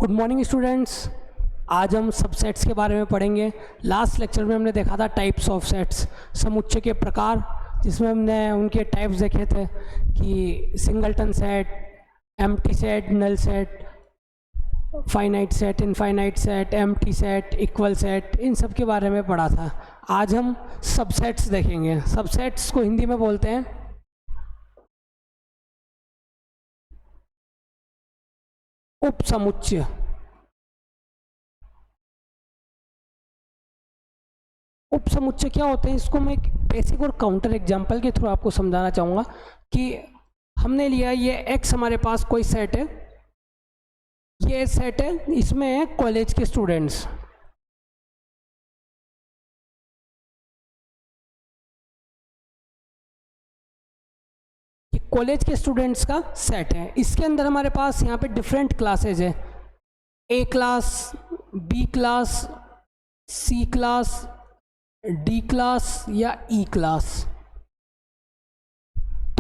Good morning students. आज हम subsets के बारे में पढ़ेंगे। लास्ट लेक्चर में हमने देखा था टाइप्स ऑफ सेट्स, समुच्चय के प्रकार, जिसमें हमने उनके टाइप्स देखे थे कि singleton set, empty set, null set, finite set, infinite set, empty set, equal set, इन सब के बारे में पढ़ा था। आज हम सबसेट्स देखेंगे। सबसेट्स को हिंदी में बोलते हैं उपसमुच्चय। उपसमुच्चय क्या होते हैं, इसको मैं एक बेसिक और काउंटर एग्जांपल के थ्रू आपको समझाना चाहूँगा कि हमने लिया ये एक्स, हमारे पास कोई सेट है, ये सेट है, इसमें है कॉलेज के स्टूडेंट्स। कॉलेज के स्टूडेंट्स का सेट है। इसके अंदर हमारे पास यहाँ पे डिफरेंट क्लासेज है, ए क्लास, बी क्लास, सी क्लास, डी क्लास या ई क्लास।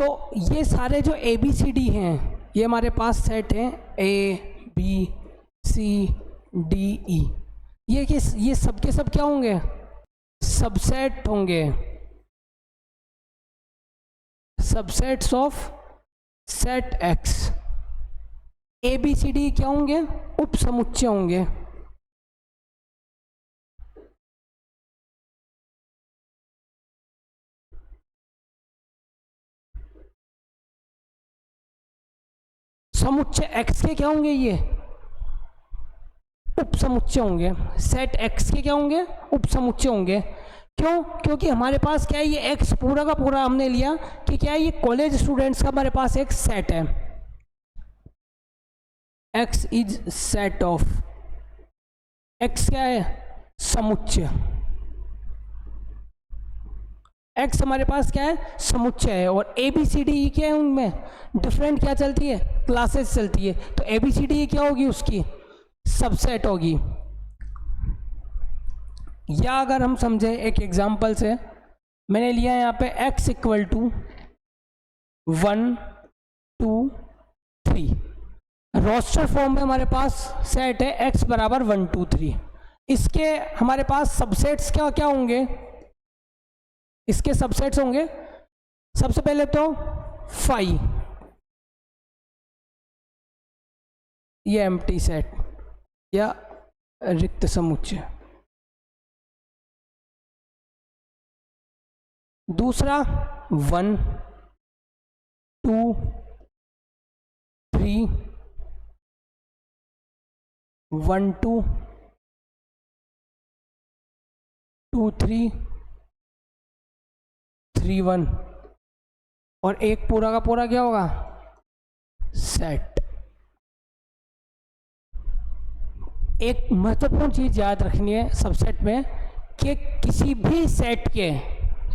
तो ये सारे जो ए बी सी डी हैं, ये हमारे पास सेट हैं ए बी सी डी ई। ये सब के सब क्या होंगे? सबसेट होंगे, subsets of set X. A B C D क्या होंगे? उपसमुच्चय होंगे। समुच्चय एक्स के क्या होंगे? ये उपसमुच्चय होंगे। सेट एक्स के क्या होंगे? उपसमुच्चय होंगे। क्यों? क्योंकि हमारे पास क्या है, ये एक्स पूरा का पूरा हमने लिया कि क्या है, ये कॉलेज स्टूडेंट्स का हमारे पास एक सेट है। X is set of, x क्या है? समुच्चय। एक्स हमारे पास क्या है? समुच्चय है। और ए बी सी डी ई क्या है? उनमें डिफरेंट क्या चलती है? क्लासेस चलती है। तो ए बी सी डी ई क्या होगी? उसकी सबसेट होगी। या अगर हम समझे एक एग्जांपल से, मैंने लिया यहाँ पे x equal to 1 2 3। Roster form में हमारे पास सेट है x बराबर 1 2 3। इसके हमारे पास सबसेट्स क्या क्या होंगे? इसके सबसेट्स होंगे, सबसे पहले तो 5, ये एम्प्टी सेट या रिक्त समुच्चय। दूसरा 1 2 3, 1 2 2 3 3 1, और एक पूरा का पूरा क्या होगा? सेट। एक महत्वपूर्ण चीज याद रखनी है सबसेट में कि किसी भी सेट के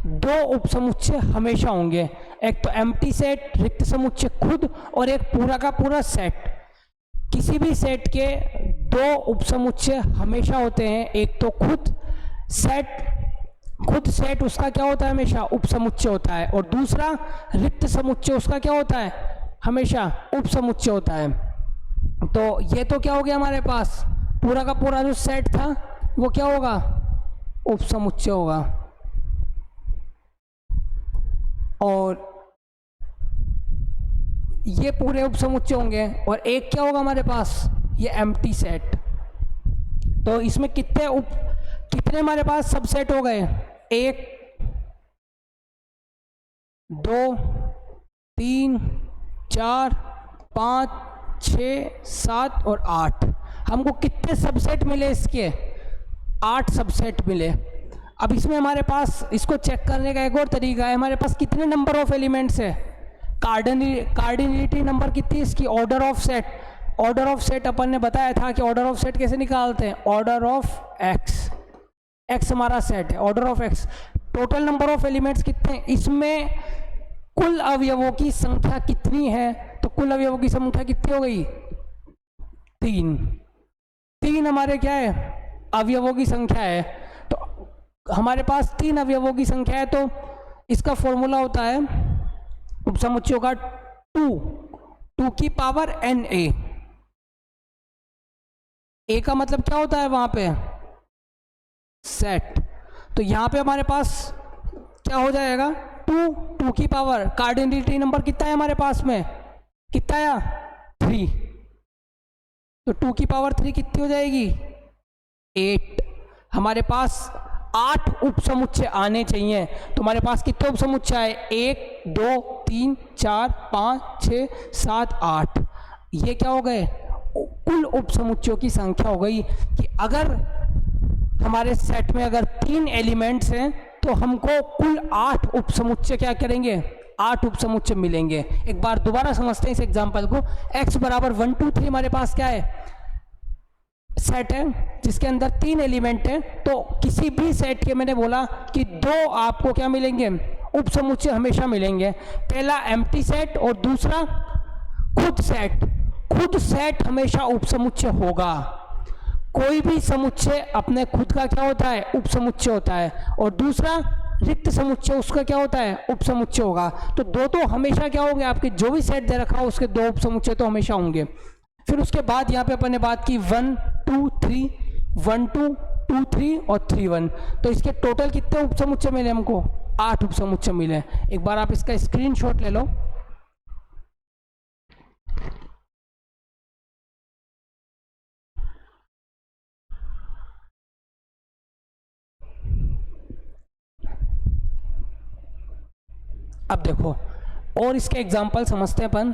दो उपसमुच्चय हमेशा होंगे। एक तो एम्प्टी सेट, रिक्त समुच्चय खुद, और एक पूरा का पूरा सेट। किसी भी सेट के दो उपसमुच्चय हमेशा होते हैं। एक तो खुद सेट उसका क्या होता है? हमेशा उपसमुच्चय होता है। और दूसरा रिक्त समुच्चय, उसका क्या होता है? हमेशा उपसमुच्चय होता है। तो ये तो क्या हो गया हमारे पास? पूरा का पूरा जो सेट था वो क्या होगा? उपसमुच्चय होगा। और ये पूरे उपसमुच्चय होंगे। और एक क्या होगा हमारे पास? ये एम्प्टी सेट। तो इसमें कितने हमारे पास सबसेट हो गए? 1 2 3 4 5 6 7 और 8। हमको कितने सबसेट मिले? इसके 8 सबसेट मिले। अब इसमें हमारे पास इसको चेक करने का एक और तरीका है। हमारे पास कितने नंबर ऑफ एलिमेंट्स है? कार्डिनलिटी नंबर कितनी इसकी? Order of set. Order of set अपन ने बताया था कि ऑर्डर ऑफ सेट कैसे निकालते हैं? Order of x. एक्स हमारा सेट है, order of x. Total number of elements कितने? इसमें कुल अवयवों की संख्या कितनी है? तो कुल अवयवों की संख्या कितनी हो गई? 3 हमारे क्या है? अवयवों की संख्या है। तो हमारे पास 3 अवयवों की संख्या है, तो इसका फॉर्मूला होता है उपसमुच्चयों का 2 की पावर na। ए का मतलब क्या होता है वहां पे, सेट। तो यहाँ पे हमारे पास क्या हो जाएगा, 2 की पावर, कार्डिनलिटी नंबर कितना है हमारे पास में, कितना आया, 3। तो 2 की पावर 3 कितनी हो जाएगी, 8। हमारे पास 8 उपसमुच्चय आने चाहिए। तो हमारे पास कितने उपसमुच्चय आए, 1 2 3 4 5 6 7 8। ये क्या हो गए, कुल उपसमुच्चयों की संख्या हो गई। कि अगर हमारे सेट में अगर 3 एलिमेंट्स हैं तो हमको कुल 8 उपसमुच्चय क्या करेंगे, 8 उपसमुच्चय मिलेंगे। एक बार दोबारा समझते हैं इस एग्जांपल को। x बराबर 1 2 3 हमारे पास क्या है, सेट है जिसके अंदर 3 एलिमेंट हैं। तो किसी भी सेट के, मैंने बोला कि 2 आपको क्या मिलेंगे, उपसमुच्चय हमेशा मिलेंगे। पहला एम्प्टी सेट और दूसरा खुद सेट। खुद सेट हमेशा उपसमुच्चय होगा। कोई भी समुच्चय अपने खुद का क्या होता है, उपसमुच्चय होता है। और दूसरा रिक्त समुच्चय, उसका क्या होता है, उपसमुच्चय होगा। तो दो तो हमेशा क्या होंगे, आपके जो भी सेट दे रखा हो उसके 2 उपसमुच्चय तो हमेशा होंगे। फिर उसके बाद यहाँ पे अपन ने बात की 1 2 3, 1 2 2 3 और 3 1। तो इसके टोटल कितने उपसमुच्चय मिले हमको, 8 उपसमुच्चय मिले। एक बार आप इसका स्क्रीनशॉट ले लो। अब देखो और इसके एग्जाम्पल समझते हैं अपन।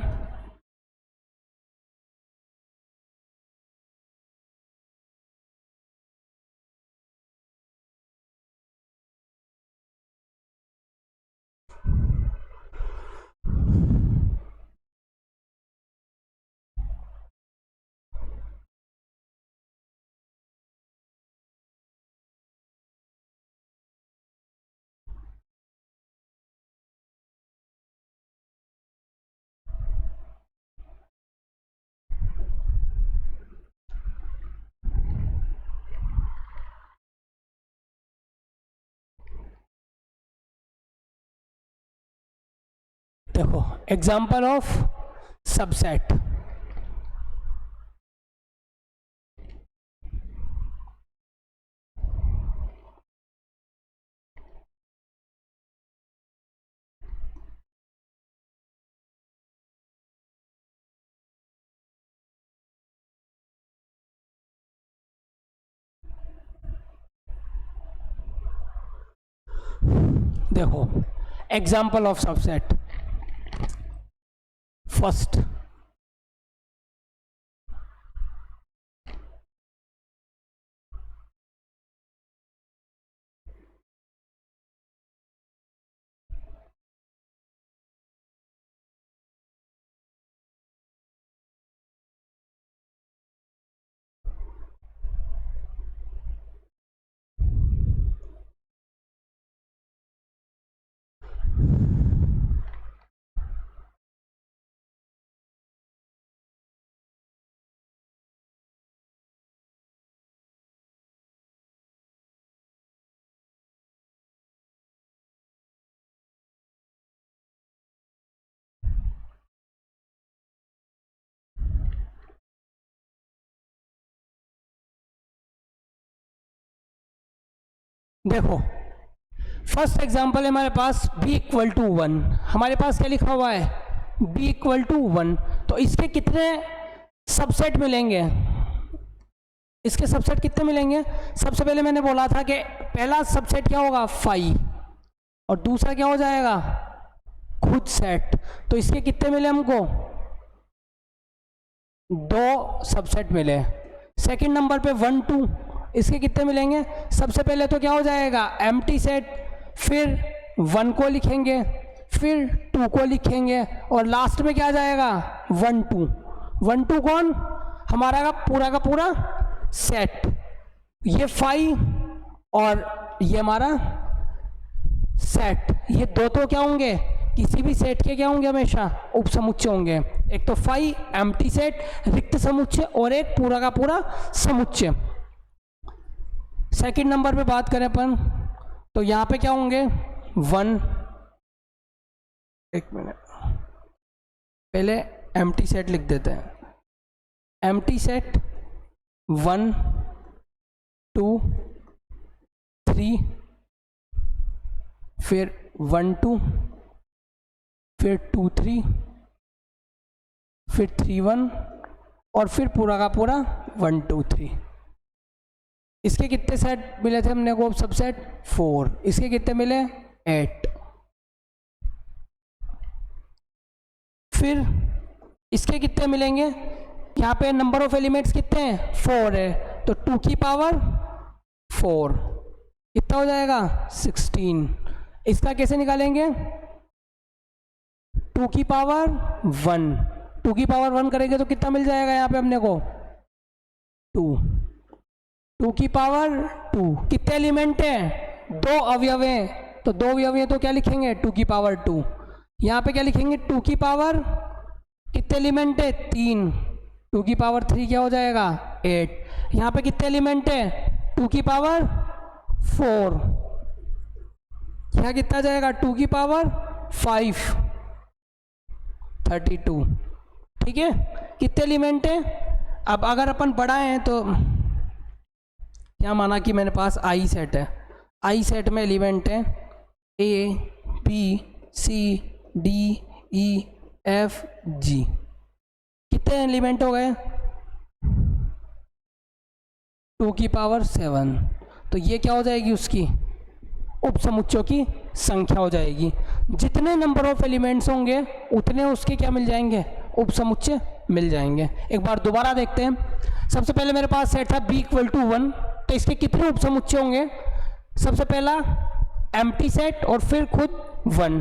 देखो एग्जाम्पल ऑफ सबसेट। देखो एग्जाम्पल ऑफ सबसेट। फर्स्ट, देखो फर्स्ट एग्जाम्पल है हमारे पास b इक्वल टू 1। हमारे पास क्या लिखा हुआ है, b इक्वल टू 1। तो इसके कितने सबसेट मिलेंगे, इसके सबसेट कितने मिलेंगे। सबसे पहले मैंने बोला था कि पहला सबसेट क्या होगा, 5, और दूसरा क्या हो जाएगा, खुद सेट। तो इसके कितने मिले हमको, 2 सबसेट मिले। सेकंड नंबर पे 1 2, इसके कितने मिलेंगे। सबसे पहले तो क्या हो जाएगा, एम्प्टी सेट, फिर 1 को लिखेंगे, फिर 2 को लिखेंगे, और लास्ट में क्या आ जाएगा, 1 2। 1 2 कौन, हमारा का पूरा सेट। ये 5 और ये हमारा सेट, ये दो तो क्या होंगे, किसी भी सेट के क्या होंगे, हमेशा उपसमुच्चय होंगे। एक तो 5 एम्प्टी सेट, रिक्त समुच्चय, और एक पूरा का पूरा समुच्चय। सेकंड नंबर पे बात करें अपन, तो यहाँ पे क्या होंगे, 1, एक मिनट, पहले एम्प्टी सेट लिख देते हैं। एम्प्टी सेट 1 2 3, फिर 1 2, फिर 2 3, फिर 3 1 और फिर पूरा का पूरा 1 2 3। इसके कितने सेट मिले थे हमने को सबसेट 4, इसके कितने मिले 8। फिर इसके कितने मिलेंगे, यहाँ पे नंबर ऑफ एलिमेंट्स कितने हैं 4 है, तो 2 की पावर 4 कितना हो जाएगा 16। इसका कैसे निकालेंगे 2 की पावर 1, 2 की पावर 1 करेंगे तो कितना मिल जाएगा यहाँ पे अपने को 2, 2 की पावर 2। कितने एलिमेंट हैं 2 अवयव हैं, तो 2 अवयव हैं तो क्या लिखेंगे 2 की पावर 2। यहाँ पे क्या लिखेंगे 2 की पावर कितने एलिमेंट है 3, 2 की पावर 3 क्या हो जाएगा 8। यहाँ पे कितने एलिमेंट है 2 की पावर 4, यहाँ कितना जाएगा 2 की पावर 5, 32। ठीक है, कितने एलिमेंट है। अब अगर अपन बढ़ाएं तो क्या माना कि मेरे पास आई सेट है, आई सेट में एलिमेंट है A B C D E F G. कितने एलिमेंट हो गए 2 की पावर 7, तो ये क्या हो जाएगी उसकी उपसमुच्चयों की संख्या हो जाएगी। जितने नंबर ऑफ एलिमेंट्स होंगे उतने उसके क्या मिल जाएंगे उपसमुच्चय मिल जाएंगे। एक बार दोबारा देखते हैं। सबसे पहले मेरे पास सेट था b इक्वल टू 1, तो इसके कितने उपसमुच्चय होंगे, सबसे पहला एम्प्टी सेट और फिर खुद 1।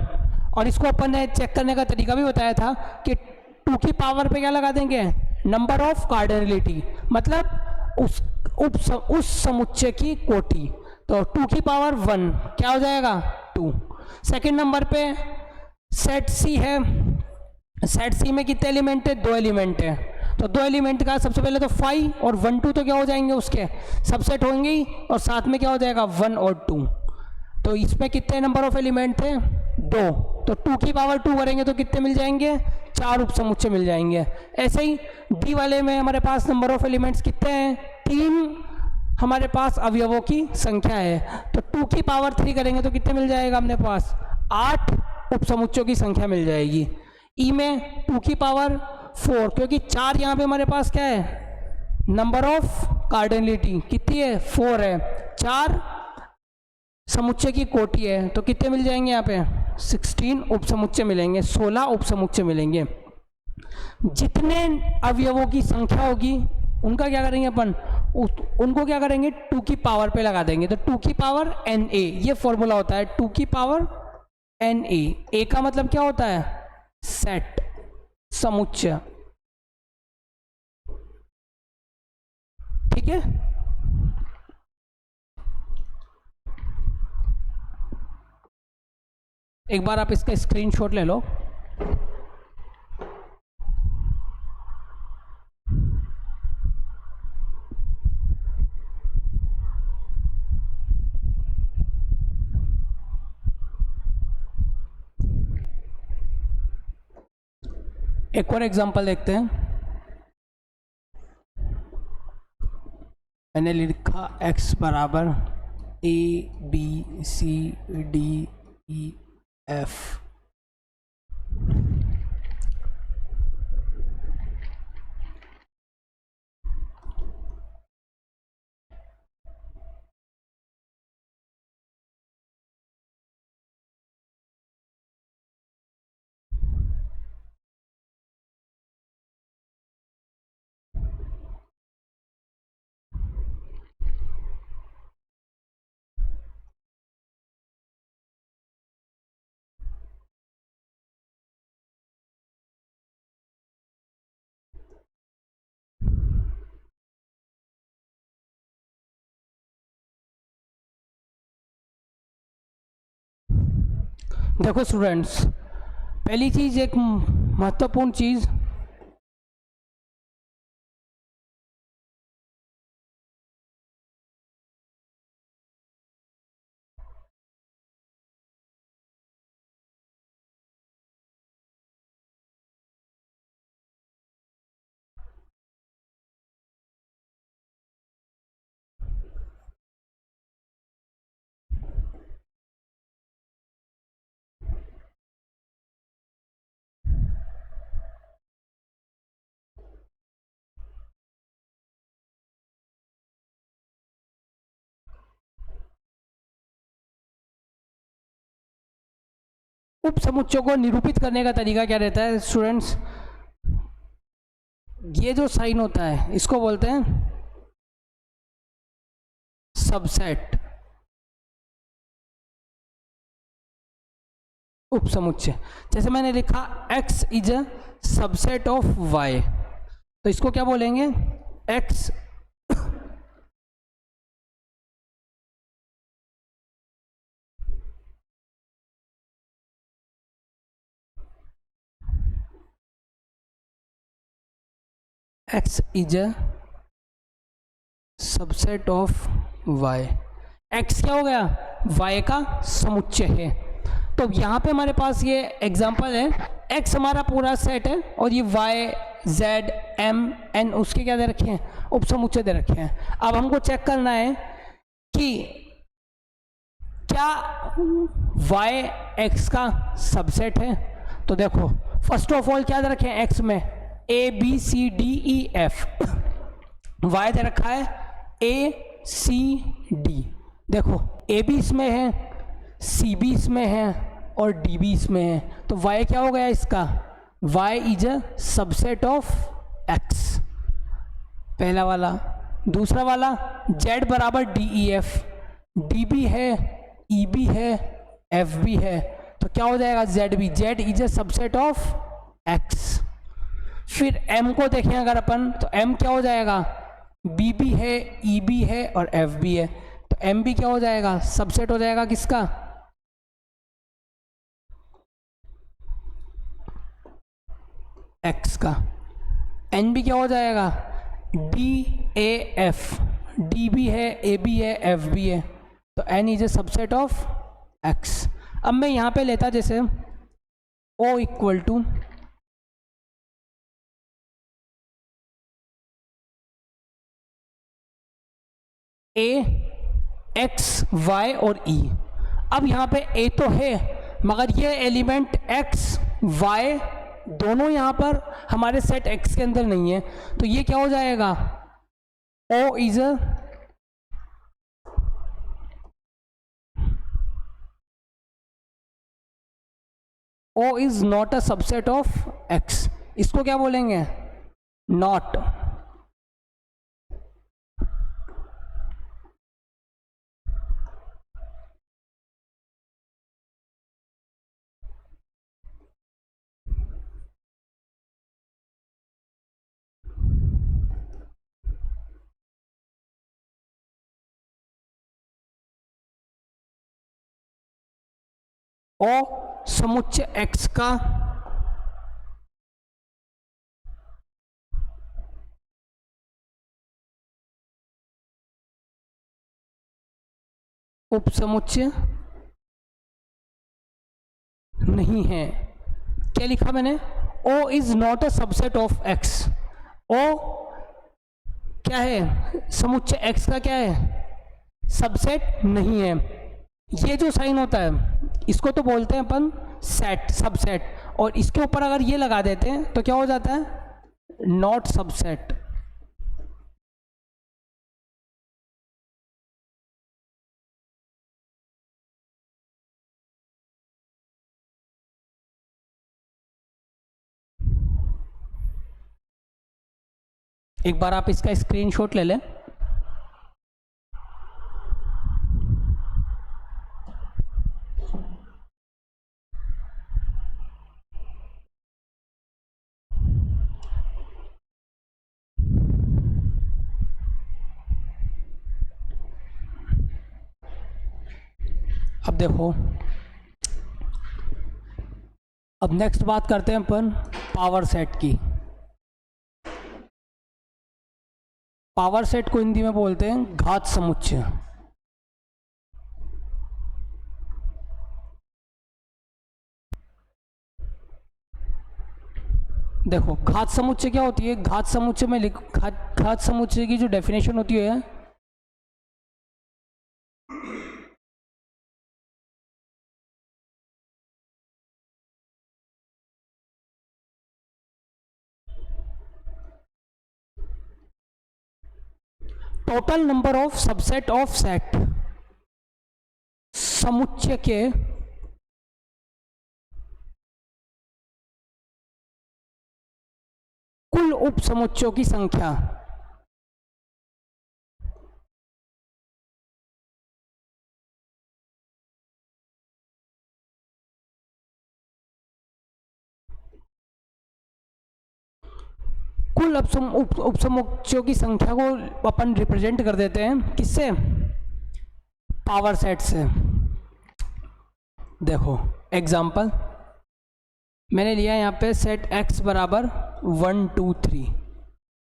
और इसको अपन ने चेक करने का तरीका भी बताया था कि 2 की पावर पे क्या लगा देंगे नंबर ऑफ कार्डिनलिटी, मतलब उस समुच्चय की कोटि। तो 2 की पावर 1 क्या हो जाएगा 2। सेकंड नंबर पे सेट सी है, सेट सी में कितने एलिमेंट है 2 एलिमेंट है, तो 2 एलिमेंट का सबसे पहले तो 5 और 1 2 तो क्या हो जाएंगे उसके सबसेट होंगे ही, और साथ में क्या हो जाएगा 1 और 2। तो इसमें कितने नंबर ऑफ एलिमेंट थे 2, तो 2 की पावर 2 करेंगे तो कितने मिल जाएंगे 4 उपसमुच्चय मिल जाएंगे। ऐसे ही डी वाले में हमारे पास नंबर ऑफ एलिमेंट्स कितने हैं 3, हमारे पास अवयवों की संख्या है, तो 2 की पावर 3 करेंगे तो कितने मिल जाएगा अपने पास 8 उपसमुच्चयों की संख्या मिल जाएगी। ई में 2 की पावर 4, क्योंकि 4 यहाँ पे हमारे पास क्या है नंबर ऑफ कार्डिनलिटी कितनी है 4 है, 4 समुच्चय की कोटि है, तो कितने मिल जाएंगे यहाँ पे 16 उपसमुच्चय मिलेंगे, 16 उपसमुच्चय मिलेंगे। जितने अवयवों की संख्या होगी उनका क्या करेंगे अपन उनको क्या करेंगे 2 की पावर पे लगा देंगे, तो 2 की पावर एन ए, ये फॉर्मूला होता है 2 की पावर एन ए का मतलब क्या होता है सेट समुच्चय। ठीक है, एक बार आप इसका स्क्रीनशॉट ले लो। एक और एग्जांपल देखते हैं। मैंने लिखा x बराबर a b c d e f। देखो स्टूडेंट्स, पहली चीज एक महत्वपूर्ण चीज उप समुच्चयों को निरूपित करने का तरीका क्या रहता है स्टूडेंट्स? ये जो साइन होता है इसको बोलते हैं सबसेट, उप समुच्चय। जैसे मैंने लिखा x is a subset of y, तो इसको क्या बोलेंगे? x x is a subset of y। x क्या हो गया? y का समुच्चय है। तो यहाँ पे हमारे पास ये एग्जांपल है, x हमारा पूरा सेट है और ये y z m n उसके क्या दे रखे हैं? उप समुच्चय दे रखे हैं। अब हमको चेक करना है कि क्या y x का सबसेट है। तो देखो फर्स्ट ऑफ ऑल क्या दे रखे हैं x में? a b c d e f, y दे रखा है a c d। देखो a भी इसमें है, c भी इसमें है और d भी इसमें है, तो y क्या हो गया इसका? y is a subset of x, पहला वाला। दूसरा वाला z बराबर डी ई एफ, d भी है e भी है f भी है, तो क्या हो जाएगा? z भी, z is a subset of x। फिर m को देखें अगर अपन, तो m क्या हो जाएगा? b भी है e भी है और f भी है, तो m भी क्या हो जाएगा? सबसेट हो जाएगा किसका? x का। n भी क्या हो जाएगा? d a f, d भी है a भी है f भी है, तो n is a subset of x। अब मैं यहाँ पे लेता जैसे o equal to a x y और e। अब यहाँ पे a तो है मगर ये एलिमेंट x y दोनों यहाँ पर हमारे सेट x के अंदर नहीं है, तो ये क्या हो जाएगा? o is not a subset of x। इसको क्या बोलेंगे? नॉट। ओ समुच्चय x का उपसमुच्चय नहीं है। क्या लिखा मैंने? O is not a subset of x। O क्या है? समुच्चय x का क्या है? सबसेट नहीं है। ये जो साइन होता है इसको तो बोलते हैं अपन सेट, सबसेट, और इसके ऊपर अगर ये लगा देते हैं तो क्या हो जाता है? Not subset. एक बार आप इसका स्क्रीनशॉट ले लें। अब देखो, अब नेक्स्ट बात करते हैं अपन पावर सेट की। पावर सेट को हिंदी में बोलते हैं घात समुच्चय। देखो घात समुच्चय क्या होती है? घात समुच्चय में घात समुच्चय की जो डेफिनेशन होती है, total number of subset of set, समुच्चय के उपसमुच्चयों की संख्या। कुल उपसमुच्चयों की संख्या को अपन रिप्रेजेंट कर देते हैं किससे? पावर सेट से। देखो एग्जाम्पल मैंने लिया यहाँ पे सेट x बराबर 1 2 3।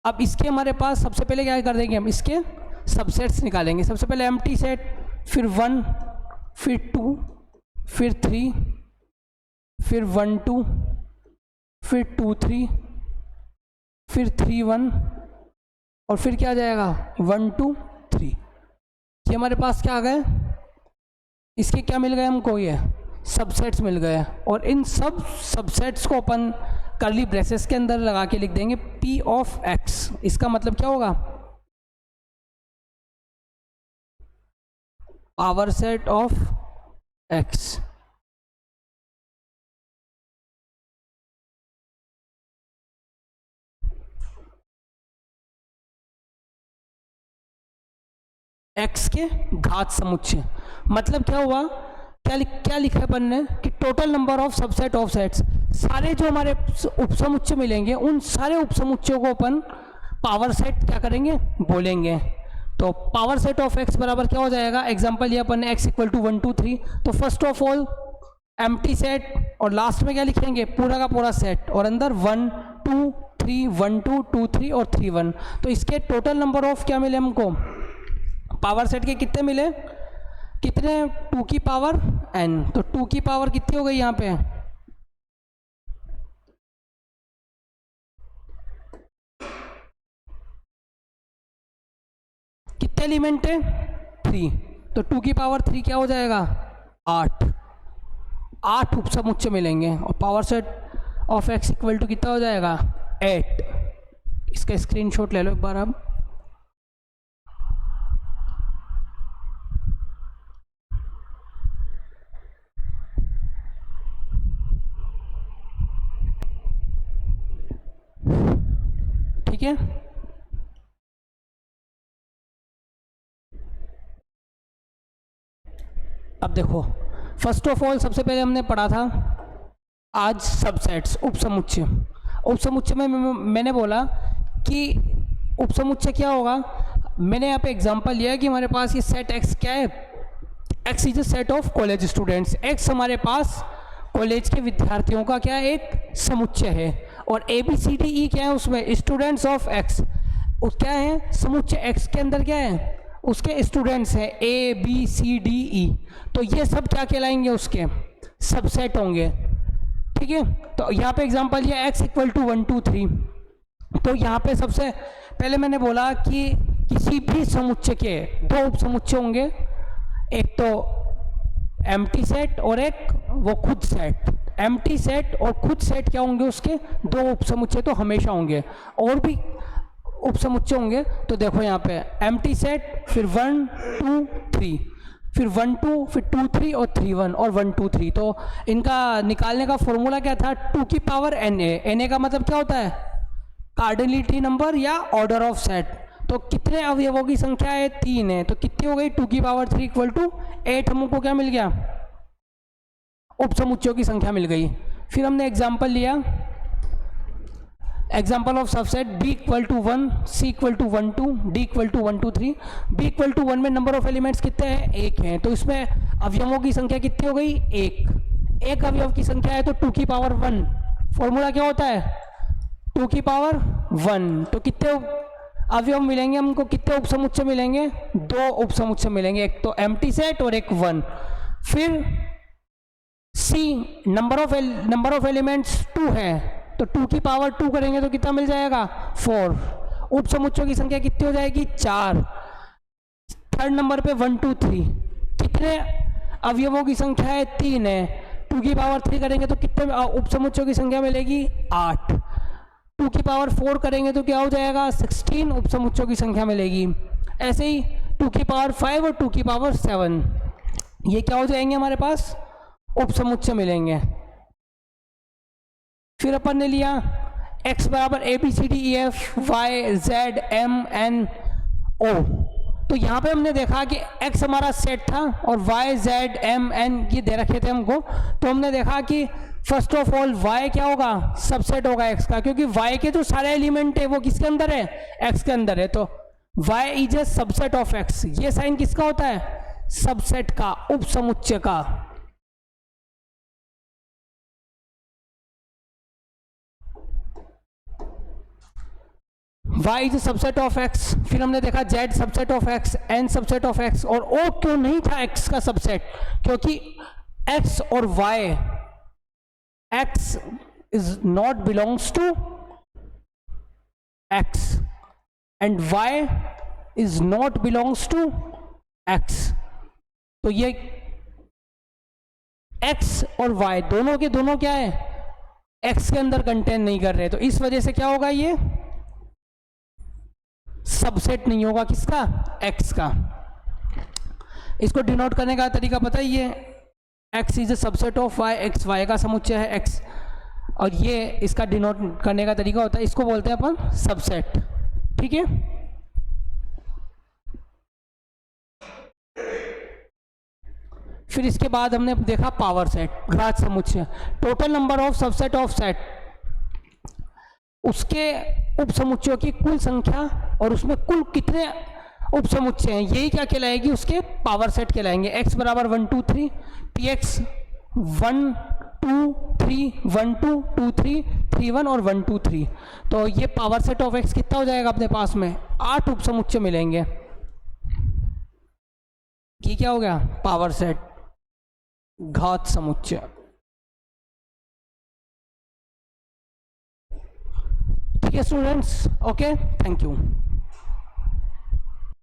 अब इसके हमारे पास सबसे पहले क्या कर देंगे हम, इसके सबसेट्स निकालेंगे। सबसे पहले एम्प्टी सेट, फिर 1, फिर 2, फिर 3, फिर 1 2, फिर 2 3, फिर 3 1 और फिर क्या आ जाएगा 1 2 3। ये हमारे पास क्या आ गए, इसके क्या मिल गए हमको, ये सबसेट्स मिल गए। और इन सब सबसेट्स को अपन कर्ली ब्रेसेस के अंदर लगा के लिख देंगे p ऑफ x। इसका मतलब क्या होगा, power set of x। x के घात समुच्चय। मतलब क्या हुआ, क्या लिखा है अपन ने कि total number of subset of sets. सारे जो हमारे उपसमुच्चय मिलेंगे उन सारे उपसमुच्चयों को अपन पावर सेट क्या करेंगे, बोलेंगे। तो पावर सेट ऑफ x बराबर क्या हो जाएगा, एग्जांपल ये अपन x इक्वल टू 1 2 3। तो first of all empty set और लास्ट में क्या लिखेंगे, पूरा का पूरा सेट और अंदर 1 2 3 1 2 2 3 और 3 1। तो इसके टोटल नंबर ऑफ क्या मिले हमको, पावर सेट के कितने मिले, कितने 2 की पावर n। तो 2 की पावर कितनी हो गई यहाँ पे, कितने एलिमेंट है 3। तो 2 की पावर 3 क्या हो जाएगा 8 उपसमुच्चय मिलेंगे। और power set of x equal to कितना हो जाएगा 8। इसका स्क्रीनशॉट ले लो एक बार आप। ठीक है, अब देखो फर्स्ट ऑफ ऑल सबसे पहले हमने पढ़ा था आज सबसेट्स, उपसमुच्चय। उपसमुच्चय में मैंने बोला कि उपसमुच्चय क्या होगा, मैंने यहाँ पे एग्जांपल लिया कि हमारे पास ये सेट x क्या है, x is a set of college students. x हमारे पास कॉलेज के विद्यार्थियों का क्या है, एक समुच्चय है। और ABCDE क्या है, उसमें स्टूडेंट्स ऑफ x क्या है, समुच्चय x के अंदर क्या है, उसके स्टूडेंट्स हैं ABCDE। तो ये सब क्या कहलाएंगे, उसके सबसेट होंगे। ठीक है, तो यहाँ पे एग्जांपल ये x इक्वल टू 1 2 3। तो यहाँ पे सबसे पहले मैंने बोला कि किसी भी समुच्चय के दो उपसमुच्चय होंगे, एक तो एम्प्टी सेट और एक वो खुद सेट। एम्प्टी सेट और खुद सेट क्या होंगे, उसके दो उपसमुच्चय तो हमेशा होंगे, और भी उपसमुच्चय होंगे। तो देखो यहाँ पे एम्प्टी सेट, फिर 1 2 3, फिर 1 2, फिर 2 3 और 3 1 और 1 2 3। तो इनका निकालने का फॉर्मूला क्या था, 2 की पावर na। का मतलब क्या होता है, कार्डिनलिटी नंबर या ऑर्डर ऑफ सेट। तो कितने अवयवों की संख्या है, 3 है। तो कितनी हो गई, 2 की पावर 3 इक्वल टू 8। हमको क्या मिल गया, उपसमुच्चयों की संख्या मिल गई। फिर हमने एग्जाम्पल लिया, example of subset b equal to 1, c equal to 1 2, d equal to 1 2 3। b equal to 1 में नंबर ऑफ एलिमेंट्स कितने हैं, 1 हैं। तो इसमें अवयवों की संख्या कितनी हो गई, 1 अवयव की संख्या है तो 2 की पावर 1। फॉर्मूला क्या होता है, 2 की पावर 1। तो कितने अवयव मिलेंगे हमको, कितने उपसमुच्चय मिलेंगे, 2 उपसमुच्चय मिलेंगे, एक तो एम्प्टी सेट और एक 1। फिर c नंबर ऑफ एलिमेंट्स 2 है, तो 2 की पावर 2 करेंगे तो कितना मिल जाएगा 4। उपसमुच्चयों की संख्या कितनी हो जाएगी, 4। थर्ड नंबर पे 1 2 3, कितने अवयवों की संख्या है, 3 है। 2 की पावर 3 करेंगे तो कितने उपसमुच्चयों की संख्या मिलेगी, 8। 2 की पावर 4 करेंगे तो क्या हो जाएगा, 16 उपसमुच्चयों की संख्या मिलेगी। ऐसे ही 2 की पावर 5 और 2 की पावर 7, ये क्या हो जाएंगे, हमारे पास उपसमुच्चय मिलेंगे। फिर अपन ने लिया x बराबर A B C D E F Y Z M N O. तो यहाँ पे हमने देखा कि x हमारा सेट था और y z m n ये दे रखे थे हमको। तो हमने देखा कि फर्स्ट ऑफ ऑल y क्या होगा, सबसेट होगा x का, क्योंकि y के जो सारे एलिमेंट है वो किसके अंदर है, x के अंदर है। तो y is a subset of x। ये साइन किसका होता है, सबसेट का, उप समुच्चय का। y is subset of x। फिर हमने देखा z subset of x, n subset of x, और o क्यों नहीं था x का सबसेट, क्योंकि x और y, x is not belongs to x and y is not belongs to x। तो ये x और y दोनों के दोनों क्या है, x के अंदर कंटेन नहीं कर रहे। तो इस वजह से क्या होगा, ये सबसेट नहीं होगा किसका, x का। इसको डिनोट करने का तरीका पता ही है, x is a subset of y, x y का समुच्चय है x, और ये इसका डिनोट करने का तरीका होता है, इसको बोलते हैं अपन सबसेट। ठीक है, फिर इसके बाद हमने देखा पावर सेट, घात समुच्चय, total number of subset of set, उसके उप समुच्चयों की कुल संख्या और उसमें कुल कितने उप समुच्चय हैं, यही क्या कहलाएगी, उसके पावर सेट कहलाएंगे। x बराबर 1 2 3 पी एक्स 1 2 3 1 2 2 3 3 1 और 1 2 3। तो ये पावर सेट ऑफ x कितना हो जाएगा अपने पास में, 8 उप समुच्चय मिलेंगे। ये क्या हो गया, पावर सेट, घात समुच्चय। ठीक है स्टूडेंट्स, ओके, थैंक यू।